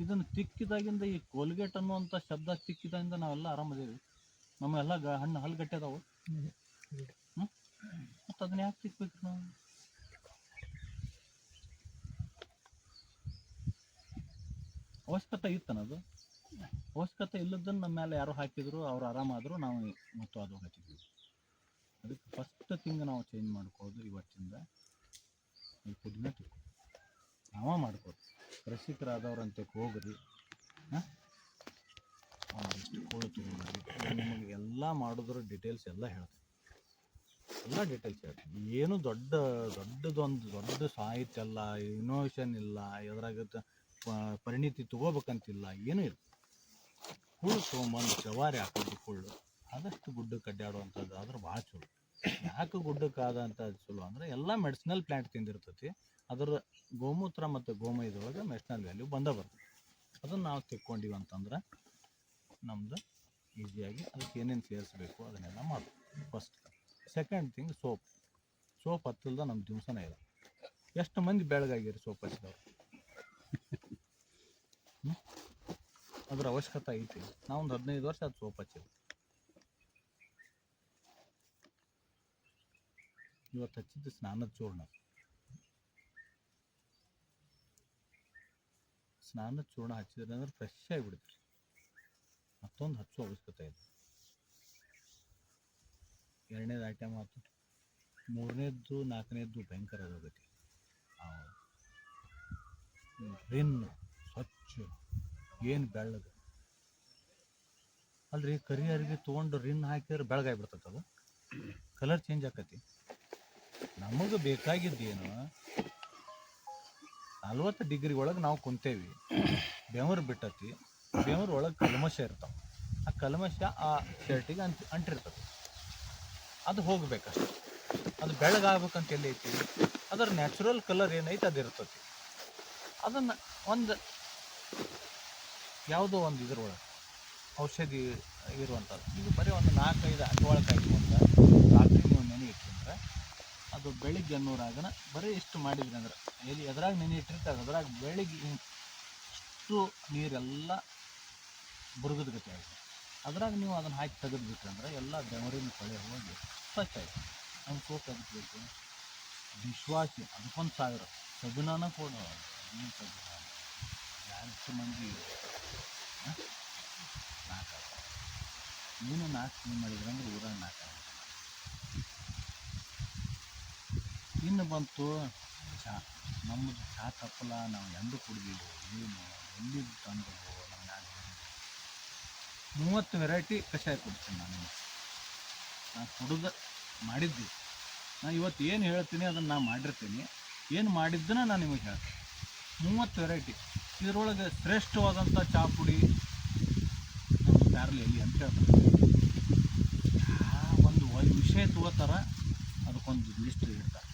ಇದನ್ನು ತಿಕ್ಕಿದಾಗಿಂದ, ಈ ಕೋಲ್ಗೇಟ್ ಅನ್ನುವಂಥ ಶಬ್ದ ತಿಕ್ಕಿದಾಗಿಂದ ನಾವೆಲ್ಲ ಆರಾಮದೇವಿ. ನಮ್ಮೆಲ್ಲ ಹಲ್ಗಟ್ಟೆ ಅದಾವು. ಮತ್ತು ಅದನ್ನ ಯಾಕೆ ತಿಕ್ಬೇಕು ನಾವು? ಅವಶ್ಯಕತೆ ಇತ್ತನದು? ಅವಶ್ಯಕತೆ ಇಲ್ಲದನ್ನು ನಮ್ಮ ಮೇಲೆ ಯಾರೋ ಹಾಕಿದ್ರು, ಅವ್ರು ಆರಾಮಾದರೂ ನಾವು ಮತ್ತು ಅದು ಹಚ್ಚಿದ್ವಿ. ಅದಕ್ಕೆ ಫಸ್ಟ್ ಥಿಂಗ್ ನಾವು ಚೇಂಜ್ ಮಾಡ್ಕೋದು ಇವತ್ತಿಂದ ಈ ಫುಡ್ನ ನಾವೇ ಮಾಡ್ಕೋದು. ಕೃಷಿಕರಾದವ್ರಂತೆ ಹೋಗ್ರಿ, ಇಷ್ಟು ಕೋಳಿ ತೊಗೊಂಡ್ರಿ, ನಿಮಗೆ ಎಲ್ಲ ಮಾಡಿದ್ರು ಡೀಟೇಲ್ಸ್ ಎಲ್ಲ ಹೇಳ್ತೀನಿ, ಎಲ್ಲ ಡೀಟೇಲ್ಸ್ ಹೇಳ್ತೀನಿ. ಏನು ದೊಡ್ಡ ಸಾಹಿತ್ಯ ಅಲ್ಲ, ಇನೋವೇಷನ್ ಇಲ್ಲ, ಎದ್ರಾಗ ಪರಿಣಿತಿ ತೊಗೋಬೇಕಂತಿಲ್ಲ, ಏನೂ ಇಲ್ಲ. ಕುಳ್ಳು ತೊಗೊಂಬಂದು ಜವಾರಿ ಹಾಕೋದು ಕುಳ್ಳು ಆದಷ್ಟು ಗುಡ್ಡಕ್ಕೆ ಅಡ್ಡಾಡುವಂಥದ್ದು ಆದ್ರೆ ಭಾಳ ಚಲೋ. ಯಾಕೆ ಗುಡ್ಡಕ್ಕೆ ಆದಂಥದ್ದು ಚಲೋ ಅಂದರೆ ಎಲ್ಲ ಮೆಡಿಸಿನಲ್ ಪ್ಲ್ಯಾಂಟ್ ತಿಂದಿರ್ತೈತಿ. ಅದರ ಗೋಮೂತ್ರ ಮತ್ತು ಗೋಮಯದೊಳಗೆ ಮೆಡಿಸಿನಲ್ ವ್ಯಾಲ್ಯೂ ಬರ್ತದೆ. ಅದನ್ನು ನಾವು ತಿಕ್ಕೊಂಡಿವಿ ಅಂತಂದ್ರೆ ನಮ್ಮದು ಈಸಿಯಾಗಿ ಅದಕ್ಕೆ ಏನೇನು ಸೇರಿಸ್ಬೇಕು ಅದನ್ನೆಲ್ಲ ಮಾಡೋದು ಫಸ್ಟ್. ಸೆಕೆಂಡ್ ಥಿಂಗ್ ಸೋಪ್ ಹತ್ತಿಲ್ದ ನಮ್ಮ ದಿವಸನೇ ಇಲ್ಲ. ಎಷ್ಟು ಮಂದಿ ಬೆಳಗಾಗಿರಿ ಸೋಪ್ ಹಚ್ಚಿದವ್ರು? ಅದ್ರ ಅವಶ್ಯಕತೆ ಐತಿ. ನಾವೊಂದು 15 ವರ್ಷ ಅದು ಸೋಪ್ ಹಚ್ಚಿದ್ವಿ. ಇವತ್ತು ಹಚ್ಚಿದ್ದು ಸ್ನಾನದ ಚೂರ್ಣ. ಹಚ್ಚಿದ್ರೆ ಅಂದ್ರೆ ಫ್ರೆಶ್ ಆಗಿಬಿಡ್ತೀರಿ. ಮತ್ತೊಂದು ಹಚ್ಚೋ ಅವಶ್ಯಕತೆ ಇದೆ. 2ನೇದು ಐಟಮ್ ಆಯ್ತು. 3ನೇದ್ದು 4ನೇದ್ದು ಭಯಂಕರ ಆಗೋಗೈತಿ. ರಿನ್ ಸ್ವಚ್ಛ ಏನು ಬೆಳ್ಳಗೆ ಅಲ್ರಿ. ಕರಿ ಅರಿವಿ ತೊಗೊಂಡು ರಿನ್ ಹಾಕಿದ್ರೆ ಬೆಳಗಾಗಿಬಿಡ್ತೈತೆ. ಅದು ಕಲರ್ ಚೇಂಜ್ ಆಕತಿ. ನಮಗೆ ಬೇಕಾಗಿದ್ದೇನು 40 ಡಿಗ್ರಿ ಒಳಗೆ ನಾವು ಕುಂತೇವಿ, ಬೆವರು ಬಿಟ್ಟತಿ, ಬೆವರು ಒಳಗೆ ಕಲ್ಮಶ ಇರ್ತಾವೆ. ಆ ಕಲ್ಮಶ ಆ ಶರ್ಟಿಗೆ ಅಂಟಿರ್ತದೆ. ಅದು ಹೋಗ್ಬೇಕಷ್ಟೆ. ಅದು ಬೆಳಗಾಗ್ಬೇಕಂತ ಎಲ್ಲೈತಿ, ಅದರ ನ್ಯಾಚುರಲ್ ಕಲರ್ ಏನೈತೆ ಅದು ಇರ್ತತಿ. ಅದನ್ನು ಯಾವುದೋ ಒಂದು ಇದ್ರೊಳಗೆ ಔಷಧಿ ಇರುವಂಥದ್ದು. ಇದು ಬರೀ ಒಂದು 4-5 ಅಟ್ವಾಳಕಾಯಿ ಅಂತ ರಾತ್ರಿ ನೀವು ನೆನೆ ಇಟ್ಟಿದ್ರೆ ಅದು ಬೆಳಿಗ್ಗೆ ಅನ್ನೋರಾಗನ ಬರೀ ಇಷ್ಟು ಮಾಡಿದ್ರಿ ಅಂದ್ರೆ ಎದ್ರಾಗ ನೆನೆ ಇಟ್ಟಿರ್ತಾರೆ, ಅದ್ರಾಗ ಬೆಳಿಗ್ಗೆ ಇಷ್ಟು ನೀರೆಲ್ಲ ಬುರುಗದ ಗತಿ ಆಗುತ್ತೆ. ಅದ್ರಾಗ ನೀವು ಅದನ್ನು ಹಾಕಿ ತೆಗೆದುಬಿಟ್ರೆ ಅಂದ್ರೆ ಎಲ್ಲ ಬೆವರಿನ ಕೊಳೆ ಹೋಗಿ ಸ್ವಚ್ಛ ಆಯಿತು. ನಮ್ಮ ಸೋಪ್ ಅದಕ್ಕೆ ಬೇಕು. ಡಿಶ್ ವಾಶ್ ಅದಕ್ಕೊಂದು 1000. ಸಬೀನಾನ ಕೊಡೋ ಏನು ಸಬೀನ 2 ಮಂದಿ 4 ನೀನು 4 ಕ್ಲೀನ್ ಮಾಡಿದ್ರೆ ಅಂದ್ರೆ ಊರಾಗ 4. ಇನ್ನು ಬಂತು ಚಹಾ. ನಮ್ಮದು ಚಹಾ ತಪ್ಪಲ ನಾವು ಎಂದು ಕುಡಿದೀವೋ ಏನು ಎಲ್ಲಿ ತಂದವೋ ನಮ್ಗೆ ಯಾರು 30 ವೆರೈಟಿ ಕಷಾಯ ಕೊಡ್ತೀನಿ ನಾನು ಕುಡಿದು ಮಾಡಿದ್ದೆ. ನಾನು ಇವತ್ತು ಏನು ಹೇಳ್ತೀನಿ ಅದನ್ನು ನಾನು ಮಾಡಿರ್ತೀನಿ. ಏನು ಮಾಡಿದ್ದನ್ನ ನಾನು ನಿಮಗೆ ಹೇಳ್ತೀನಿ. 30 ವೆರೈಟಿ. ಇದರೊಳಗೆ ಶ್ರೇಷ್ಠವಾದಂಥ ಚಹಾ ಪುಡಿ ನಮ್ಮ ಪ್ಯಾರ್ಲೆಲ್ಲಿ ಅಂತ ಹೇಳ್ತಾರೆ. ಒಂದು ವಿಷಯ ತಗೋತಾರ, ಅದಕ್ಕೊಂದು ಲಿಸ್ಟ್ ಇಡ್ತಾರೆ.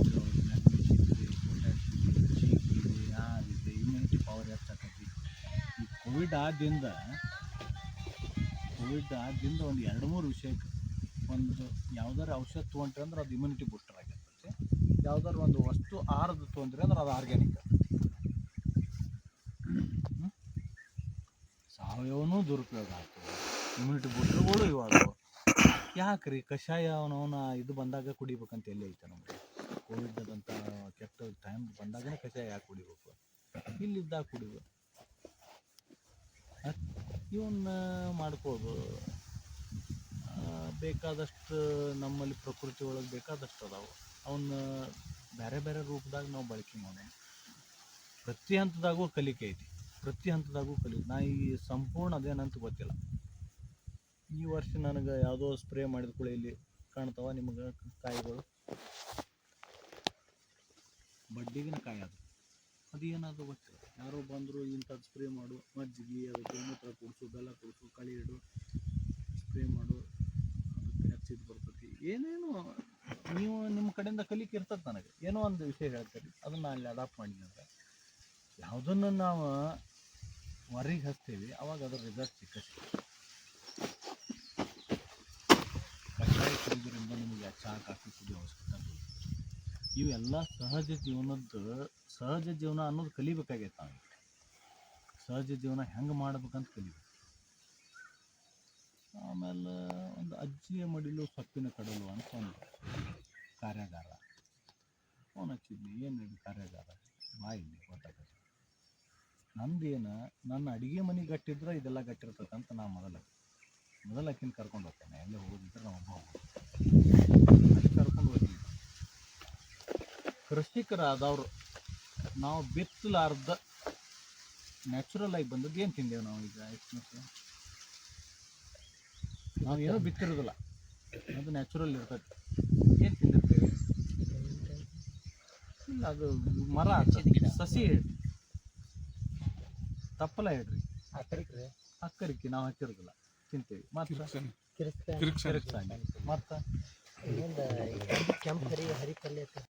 ಇದರೊಳಗೆ ಮ್ಯಾಗ್ನೀಷಿಯಂ ಇದೆ, ಪೊಟ್ಯಾಷಿಯಂ ಇದೆ, ಜಿಂಕ್ ಇದೆ, ಅದಿದೆ, ಇಮ್ಯುನಿಟಿ ಪವರ್ ಹೆಚ್ಚಾಕೈತಿ. ಈ ಕೋವಿಡ್ ಆದಿಂದ ಒಂದು 2-3 ವಿಷಯಕ್ಕೆ ಒಂದು ಯಾವ್ದಾರು ಔಷಧ ತೊಗೊಂಡ್ರೆ ಅಂದ್ರೆ ಅದು ಇಮ್ಯುನಿಟಿ ಬೂಸ್ಟರ್ ಆಗಿರ್ತೈತೆ. ಯಾವ್ದಾರು ಒಂದು ವಸ್ತು ಆಹಾರದ ತೊಗೊಂಡ್ರೆ ಅಂದ್ರೆ ಅದು ಆರ್ಗ್ಯಾನಿಕ್. ಸಾವಯವನೂ ದುರುಪಯೋಗ ಆಗ್ತದೆ, ಇಮ್ಯುನಿಟಿ ಬೂಸ್ಟರ್ಗಳು ಇವಾಗ ಯಾಕ್ರಿ ಕಷಾಯ ಅವನವನ ಇದು ಬಂದಾಗ ಕುಡಿಬೇಕಂತ ಎಲ್ಲಿ ಐತೆ ನಮಗೆ? ಕೋವಿಡ್ ಆದಂಥ ಕೆಟ್ಟ ಟೈಮ್ ಬಂದಾಗನೇ ಕಷಾಯ ಯಾಕೆ ಕುಡಿಬೇಕು? ಇಲ್ಲಿದ್ದಾಗ ಕುಡಿಬೇಕು. ಇವನ್ನ ಮಾಡ್ಬೋದು. ಬೇಕಾದಷ್ಟು ನಮ್ಮಲ್ಲಿ ಪ್ರಕೃತಿ ಒಳಗೆ ಬೇಕಾದಷ್ಟು ಅದಾವೆ. ಅವನ್ನ ಬೇರೆ ಬೇರೆ ರೂಪದಾಗ ನಾವು ಬಳಕೆ ಮಾಡೋಣ. ಪ್ರತಿ ಹಂತದಾಗೂ ಕಲಿಕೆ ಐತಿ, ಪ್ರತಿ ಹಂತದಾಗೂ ಕಲಿಕೆ. ನಾ ಈ ಸಂಪೂರ್ಣ ಅದೇನಂತ ಗೊತ್ತಿಲ್ಲ. ಈ ವರ್ಷ ನನಗೆ ಯಾವುದೋ ಸ್ಪ್ರೇ ಮಾಡಿದ ಕೂಡ ಇಲ್ಲಿ ಕಾಣ್ತಾವ ನಿಮಗೆ ಕಾಯಿಗಳು, ಬಡ್ಡಿಗಿನ ಕಾಯಿ ಅದು ಏನಾದರೂ ಗೊತ್ತಿಲ್ಲ. ಯಾರೋ ಬಂದರು ಇಂಥದ್ದು ಸ್ಪ್ರೇ ಮಾಡು, ಮಜ್ಜಿಗೆ ಅದು ಗೋಮೂತ್ರ ಕುಡಿಸು, ಬೆಲ್ಲ ಕುಡಿಸು, ಕಳಿ ಇಡು, ಸ್ಪ್ರೇ ಮಾಡು, ಅದಕ್ಕೆ ಹೆಚ್ಚಿದ್ದು ಬರ್ತೈತಿ. ಏನೇನು ನೀವು ನಿಮ್ಮ ಕಡೆಯಿಂದ ಕಲಿಕೆ ಇರ್ತದೆ. ನನಗೆ ಏನೋ ಒಂದು ವಿಷಯ ಹೇಳ್ತೀರಿ, ಅದನ್ನು ಅಲ್ಲಿ ಅಡಾಪ್ಟ್ ಮಾಡಿದ್ರೆ ಯಾವುದನ್ನು ನಾವು ಹೊರಗೆ ಹಚ್ತೀವಿ ಅವಾಗ ಅದರ ರಿಸಲ್ಟ್ ಸಿಕ್ಕತ್ತೆ. ಕಷಾಯ ಕುಡಿಯೋದ್ರಿಂದ ನಿಮಗೆ ಚಹಾ ಕಾಫಿ ಕುಡಿಯೋ ಅವಶ್ಯಕತೆ ಇಲ್ಲ. ಇವೆಲ್ಲ ಸಹಜ ಜೀವನ ಅನ್ನೋದು ಕಲಿಬೇಕಾಗೈತೆ. ನಾವು ಸಹಜ ಜೀವನ ಹೆಂಗೆ ಮಾಡ್ಬೇಕಂತ ಕಲಿಬೇಕು. ಆಮೇಲೆ ಒಂದು ಅಜ್ಜಿಯ ಮಡಿಲು ಸೊಪ್ಪಿನ ಕಡಲು ಅಂತ ಒಂದು ಕಾರ್ಯಾಗಾರ ಫೋನ್ ಹಚ್ಚಿದ್ನಿ. ಏನು ಇದು ಕಾರ್ಯಾಗಾರ ಬಾಯಿಲಿ ಗೊತ್ತಾಗತ್ತೆ. ನಂದೇನು ನನ್ನ ಅಡುಗೆ ಮನೆ ಗಟ್ಟಿದ್ರೆ ಇದೆಲ್ಲ ಗಟ್ಟಿರ್ತದೆ ಅಂತ ನಾನು ಮೊದಲ ಅಕ್ಕಿನ ಕರ್ಕೊಂಡು ಹೋಗ್ತೇನೆ. ಎಲ್ಲೇ ಹೋಗಿದ್ರೆ ನಾವು ಅಲ್ಲಿ ಕರ್ಕೊಂಡು ಹೋಗ್ತೀವಿ. ಕೃಷಿಕರಾದವರು ನಾವು ಬಿತ್ತಲಾರ್ದ ನ್ಯಾಚುರಲ್ ಆಗಿ ಬಂದದ್ದು ಏನು ತಿಂದೇವೆ ನಾವು ಈಗ? ನಾವು ಏನೋ ಬಿತ್ತಿರೋದಿಲ್ಲ, ಅದು ನ್ಯಾಚುರಲ್ ಇರ್ತೈತಿ. ಏನು ತಿಂದಿರ್ತೇವೆ? ಇಲ್ಲ, ಅದು ಮರ ಸಸಿ ಹೇಳ್ರಿ, ತಪ್ಪಲ ಹೇಳ್ರಿ, ಅಕ್ಕರಿಕೆ ನಾವು ಹಚ್ಚಿರೋದಿಲ್ಲ, ತಿಂತೇವೆ. ಮತ್ತು ಕಿರಿಕ್ಸಾಣಿ ಮತ್ತು ಕೆಂಪು ಹರಿ ಪಲ್ಯ